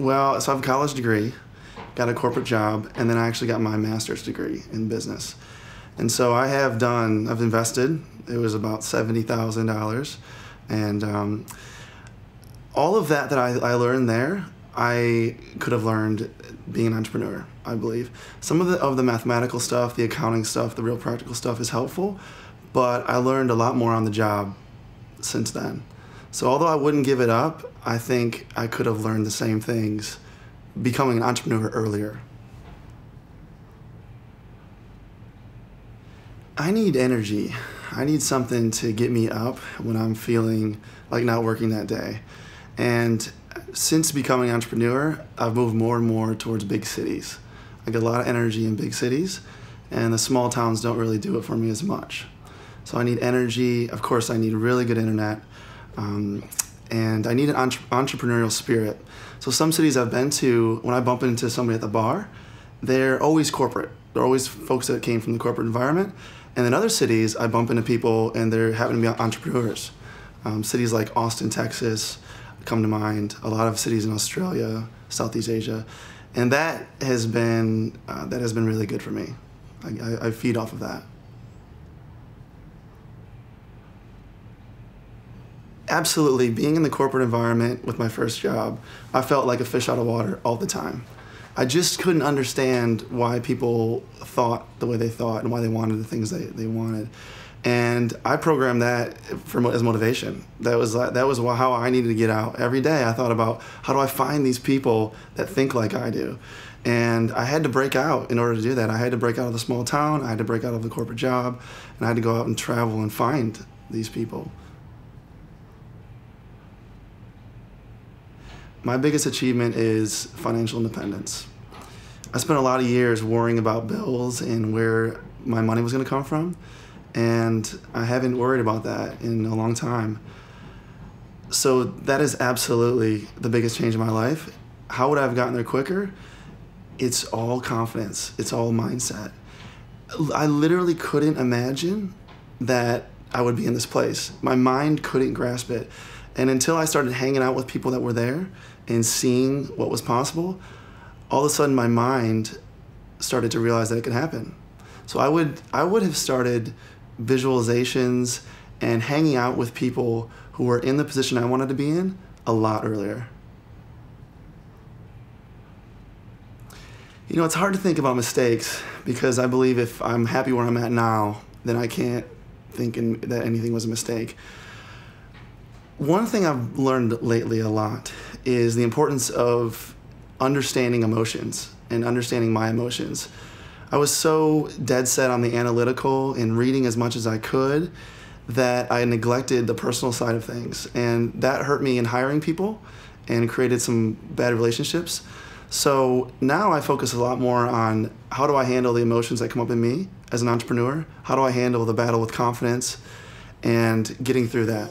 Well, so I have a college degree, got a corporate job, and then I actually got my master's degree in business. And so I've invested, it was about $70,000. And all of that I learned there, I could have learned being an entrepreneur, I believe. Some of the mathematical stuff, the accounting stuff, the real practical stuff is helpful, but I learned a lot more on the job since then. So although I wouldn't give it up, I think I could have learned the same things becoming an entrepreneur earlier. I need energy. I need something to get me up when I'm feeling like not working that day. And since becoming an entrepreneur, I've moved more and more towards big cities. I get a lot of energy in big cities, and the small towns don't really do it for me as much. So I need energy. Of course, I need really good internet. And I need an entrepreneurial spirit. So some cities I've been to, when I bump into somebody at the bar, they're always corporate. They're always folks that came from the corporate environment. And in other cities, I bump into people and they happen to be entrepreneurs. Cities like Austin, Texas come to mind, a lot of cities in Australia, Southeast Asia. And that has been really good for me. I feed off of that. Absolutely, being in the corporate environment with my first job, I felt like a fish out of water all the time. I just couldn't understand why people thought the way they thought and why they wanted the things they wanted. And I programmed that as motivation. That was how I needed to get out. Every day I thought about, how do I find these people that think like I do? And I had to break out in order to do that. I had to break out of the small town, I had to break out of the corporate job, and I had to go out and travel and find these people. My biggest achievement is financial independence. I spent a lot of years worrying about bills and where my money was going to come from, and I haven't worried about that in a long time. So that is absolutely the biggest change in my life. How would I have gotten there quicker? It's all confidence. It's all mindset. I literally couldn't imagine that I would be in this place. My mind couldn't grasp it. And until I started hanging out with people that were there and seeing what was possible, all of a sudden my mind started to realize that it could happen. So I would have started visualizations and hanging out with people who were in the position I wanted to be in a lot earlier. You know, it's hard to think about mistakes because I believe if I'm happy where I'm at now, then I can't think that anything was a mistake. One thing I've learned lately a lot is the importance of understanding emotions and understanding my emotions. I was so dead set on the analytical and reading as much as I could that I neglected the personal side of things. And that hurt me in hiring people and created some bad relationships. So now I focus a lot more on how do I handle the emotions that come up in me as an entrepreneur? How do I handle the battle with confidence and getting through that?